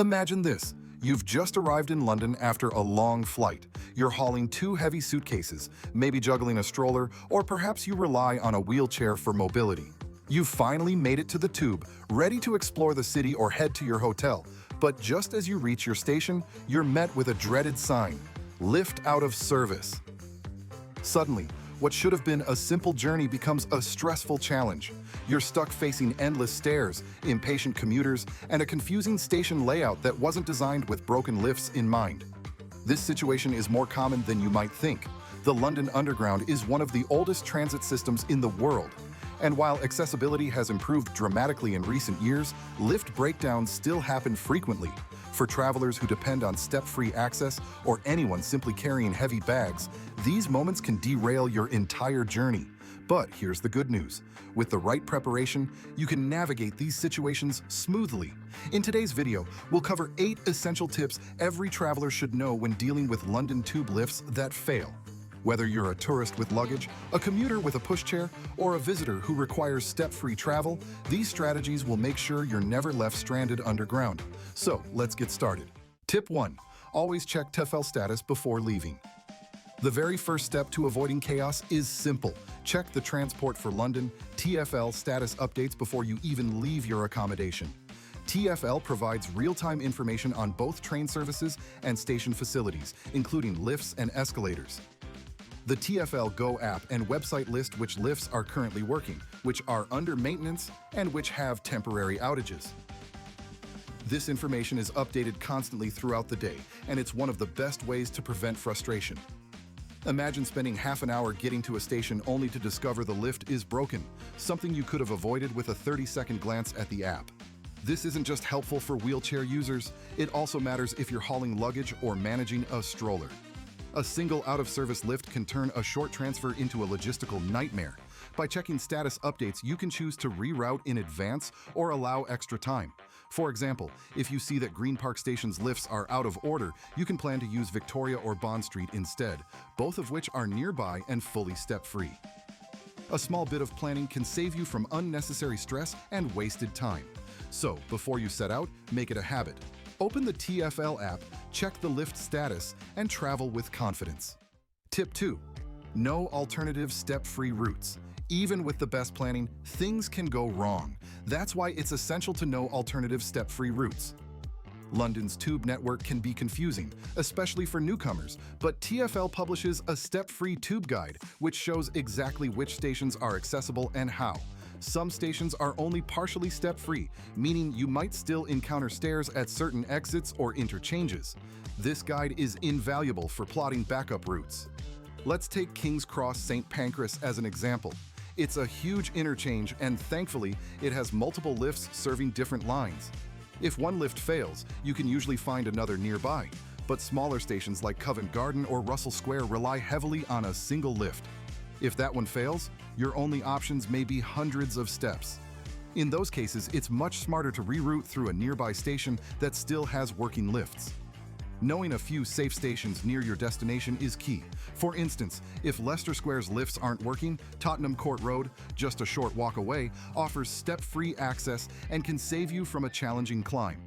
Imagine this. You've just arrived in London after a long flight. You're hauling two heavy suitcases, maybe juggling a stroller, or perhaps you rely on a wheelchair for mobility. You've finally made it to the tube, ready to explore the city or head to your hotel. But just as you reach your station, you're met with a dreaded sign: lift out of service. Suddenly, what should have been a simple journey becomes a stressful challenge. You're stuck facing endless stairs, impatient commuters, and a confusing station layout that wasn't designed with broken lifts in mind. This situation is more common than you might think. The London Underground is one of the oldest transit systems in the world. And while accessibility has improved dramatically in recent years, lift breakdowns still happen frequently. For travelers who depend on step-free access or anyone simply carrying heavy bags, these moments can derail your entire journey. But here's the good news. With the right preparation, you can navigate these situations smoothly. In today's video, we'll cover 8 essential tips every traveler should know when dealing with London tube lifts that fail. Whether you're a tourist with luggage, a commuter with a pushchair, or a visitor who requires step-free travel, these strategies will make sure you're never left stranded underground. So, let's get started. Tip 1. Always check TfL status before leaving. The very first step to avoiding chaos is simple. Check the Transport for London (TfL) status updates before you even leave your accommodation. TfL provides real-time information on both train services and station facilities, including lifts and escalators. The TfL Go app and website list which lifts are currently working, which are under maintenance, and which have temporary outages. This information is updated constantly throughout the day, and it's one of the best ways to prevent frustration. Imagine spending half an hour getting to a station only to discover the lift is broken, something you could have avoided with a 30-second glance at the app. This isn't just helpful for wheelchair users, it also matters if you're hauling luggage or managing a stroller. A single out-of-service lift can turn a short transfer into a logistical nightmare. By checking status updates, you can choose to reroute in advance or allow extra time. For example, if you see that Green Park Station's lifts are out of order, you can plan to use Victoria or Bond Street instead, both of which are nearby and fully step-free. A small bit of planning can save you from unnecessary stress and wasted time. So, before you set out, make it a habit. Open the TfL app, check the lift status, and travel with confidence. Tip 2. No alternative step-free routes. Even with the best planning, things can go wrong. That's why it's essential to know alternative step-free routes. London's tube network can be confusing, especially for newcomers, but TfL publishes a step-free tube guide, which shows exactly which stations are accessible and how. Some stations are only partially step-free, meaning you might still encounter stairs at certain exits or interchanges. This guide is invaluable for plotting backup routes. Let's take King's Cross St. Pancras as an example. It's a huge interchange, and thankfully, it has multiple lifts serving different lines. If one lift fails, you can usually find another nearby, but smaller stations like Covent Garden or Russell Square rely heavily on a single lift. If that one fails, your only options may be hundreds of steps. In those cases, it's much smarter to reroute through a nearby station that still has working lifts. Knowing a few safe stations near your destination is key. For instance, if Leicester Square's lifts aren't working, Tottenham Court Road, just a short walk away, offers step-free access and can save you from a challenging climb.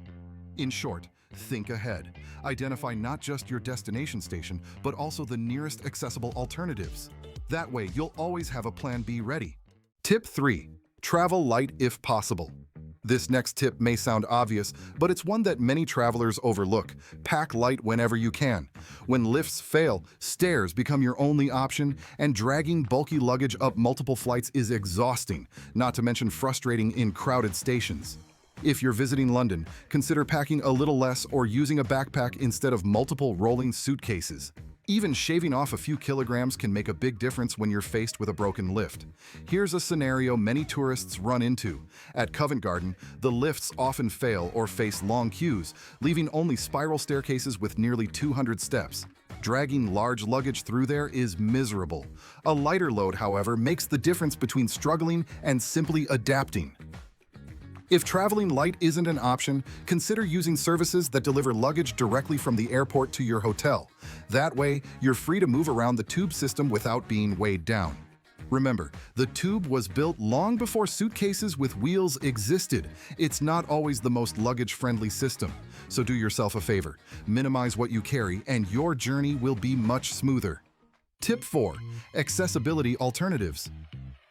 In short, think ahead. Identify not just your destination station, but also the nearest accessible alternatives. That way, you'll always have a plan B ready. Tip 3. Travel light if possible. This next tip may sound obvious, but it's one that many travelers overlook. Pack light whenever you can. When lifts fail, stairs become your only option, and dragging bulky luggage up multiple flights is exhausting, not to mention frustrating in crowded stations. If you're visiting London, consider packing a little less or using a backpack instead of multiple rolling suitcases. Even shaving off a few kilograms can make a big difference when you're faced with a broken lift. Here's a scenario many tourists run into. At Covent Garden, the lifts often fail or face long queues, leaving only spiral staircases with nearly 200 steps. Dragging large luggage through there is miserable. A lighter load, however, makes the difference between struggling and simply adapting. If traveling light isn't an option, consider using services that deliver luggage directly from the airport to your hotel. That way, you're free to move around the tube system without being weighed down. Remember, the tube was built long before suitcases with wheels existed. It's not always the most luggage-friendly system. So do yourself a favor, minimize what you carry, and your journey will be much smoother. Tip 4. Accessibility alternatives.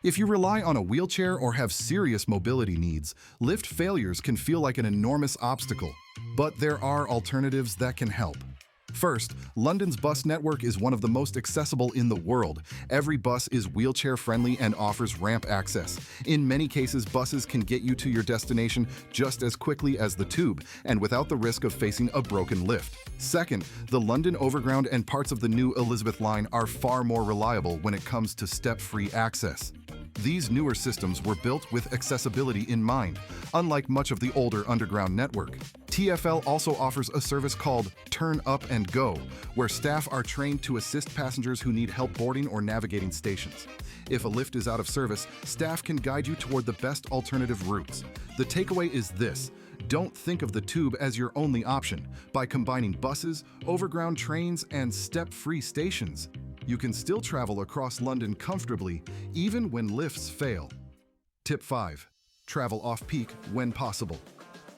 If you rely on a wheelchair or have serious mobility needs, lift failures can feel like an enormous obstacle. But there are alternatives that can help. First, London's bus network is one of the most accessible in the world. Every bus is wheelchair-friendly and offers ramp access. In many cases, buses can get you to your destination just as quickly as the tube, and without the risk of facing a broken lift. Second, the London Overground and parts of the new Elizabeth line are far more reliable when it comes to step-free access. These newer systems were built with accessibility in mind, unlike much of the older underground network. TfL also offers a service called Turn Up and Go, where staff are trained to assist passengers who need help boarding or navigating stations. If a lift is out of service, staff can guide you toward the best alternative routes. The takeaway is this: don't think of the tube as your only option. By combining buses, overground trains, and step-free stations, you can still travel across London comfortably, even when lifts fail. Tip 5. Travel off-peak when possible.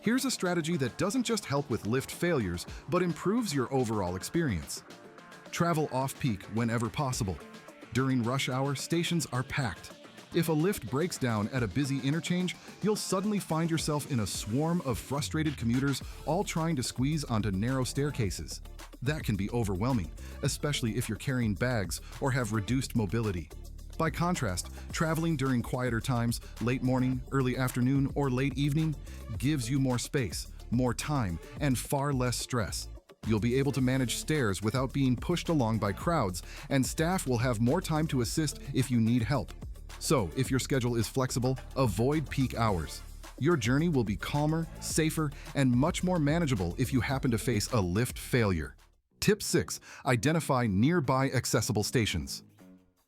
Here's a strategy that doesn't just help with lift failures, but improves your overall experience. Travel off-peak whenever possible. During rush hour, stations are packed. If a lift breaks down at a busy interchange, you'll suddenly find yourself in a swarm of frustrated commuters all trying to squeeze onto narrow staircases. That can be overwhelming, especially if you're carrying bags or have reduced mobility. By contrast, traveling during quieter times, late morning, early afternoon, or late evening, gives you more space, more time, and far less stress. You'll be able to manage stairs without being pushed along by crowds, and staff will have more time to assist if you need help. So, if your schedule is flexible, avoid peak hours. Your journey will be calmer, safer, and much more manageable if you happen to face a lift failure. Tip 6. Identify nearby accessible stations.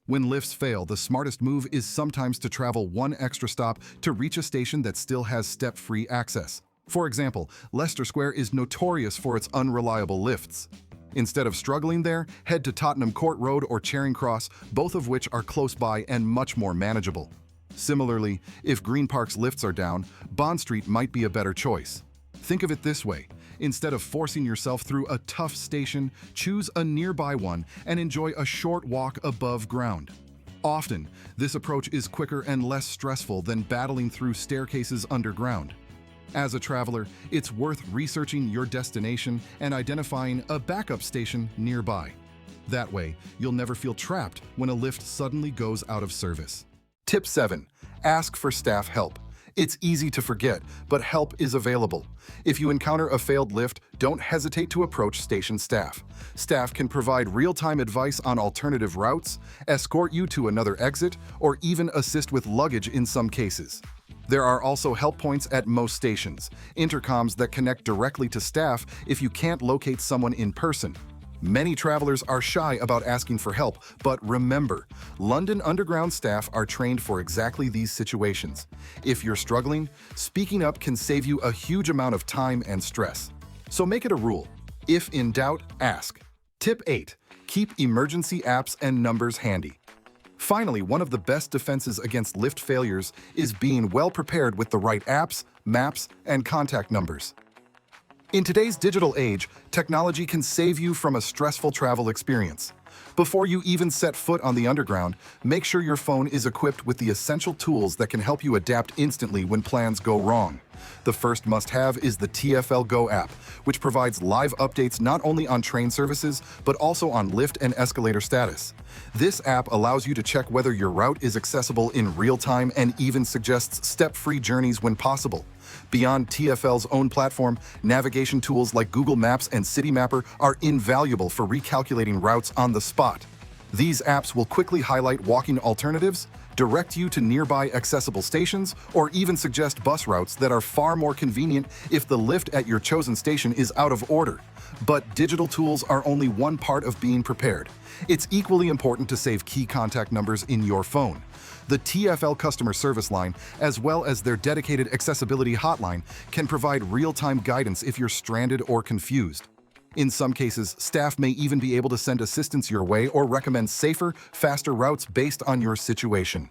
When lifts fail, the smartest move is sometimes to travel one extra stop to reach a station that still has step-free access. For example, Leicester Square is notorious for its unreliable lifts. Instead of struggling there, head to Tottenham Court Road or Charing Cross, both of which are close by and much more manageable. Similarly, if Green Park's lifts are down, Bond Street might be a better choice. Think of it this way: instead of forcing yourself through a tough station, choose a nearby one and enjoy a short walk above ground. Often, this approach is quicker and less stressful than battling through staircases underground. As a traveler, it's worth researching your destination and identifying a backup station nearby. That way, you'll never feel trapped when a lift suddenly goes out of service. Tip 7. Ask for staff help. It's easy to forget, but help is available. If you encounter a failed lift, don't hesitate to approach station staff. Staff can provide real-time advice on alternative routes, escort you to another exit, or even assist with luggage in some cases. There are also help points at most stations, intercoms that connect directly to staff if you can't locate someone in person. Many travelers are shy about asking for help, but remember, London Underground staff are trained for exactly these situations. If you're struggling, speaking up can save you a huge amount of time and stress. So make it a rule: if in doubt, ask. Tip 8. Keep emergency apps and numbers handy. Finally, one of the best defenses against lift failures is being well prepared with the right apps, maps, and contact numbers. In today's digital age, technology can save you from a stressful travel experience. Before you even set foot on the underground, make sure your phone is equipped with the essential tools that can help you adapt instantly when plans go wrong. The first must-have is the TfL Go app, which provides live updates not only on train services, but also on lift and escalator status. This app allows you to check whether your route is accessible in real time and even suggests step-free journeys when possible. Beyond TfL's own platform, navigation tools like Google Maps and Citymapper are invaluable for recalculating routes on the spot. These apps will quickly highlight walking alternatives, direct you to nearby accessible stations, or even suggest bus routes that are far more convenient if the lift at your chosen station is out of order. But digital tools are only one part of being prepared. It's equally important to save key contact numbers in your phone. The TfL customer service line, as well as their dedicated accessibility hotline, can provide real-time guidance if you're stranded or confused. In some cases, staff may even be able to send assistance your way or recommend safer, faster routes based on your situation.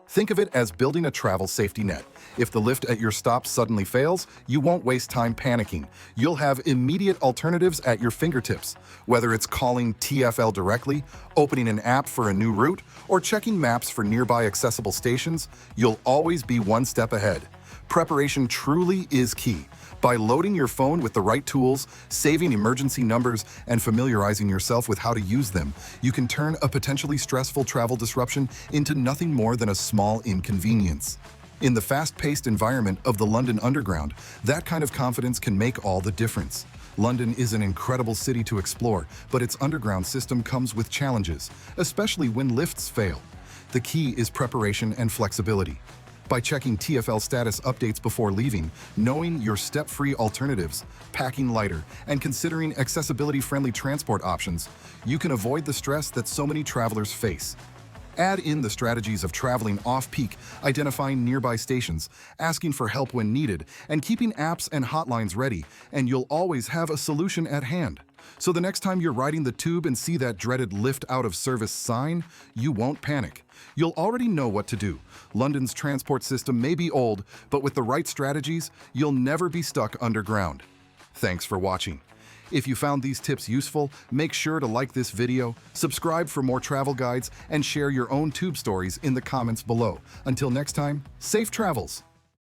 Think of it as building a travel safety net. If the lift at your stop suddenly fails, you won't waste time panicking. You'll have immediate alternatives at your fingertips. Whether it's calling TfL directly, opening an app for a new route, or checking maps for nearby accessible stations, you'll always be one step ahead. Preparation truly is key. By loading your phone with the right tools, saving emergency numbers, and familiarizing yourself with how to use them, you can turn a potentially stressful travel disruption into nothing more than a small inconvenience. In the fast-paced environment of the London Underground, that kind of confidence can make all the difference. London is an incredible city to explore, but its underground system comes with challenges, especially when lifts fail. The key is preparation and flexibility. By checking TfL status updates before leaving, knowing your step-free alternatives, packing lighter, and considering accessibility-friendly transport options, you can avoid the stress that so many travelers face. Add in the strategies of traveling off-peak, identifying nearby stations, asking for help when needed, and keeping apps and hotlines ready, and you'll always have a solution at hand. So the next time you're riding the tube and see that dreaded lift out of service sign, you won't panic. You'll already know what to do. London's transport system may be old, but with the right strategies, you'll never be stuck underground. Thanks for watching. If you found these tips useful, make sure to like this video, subscribe for more travel guides, and share your own tube stories in the comments below. Until next time, safe travels!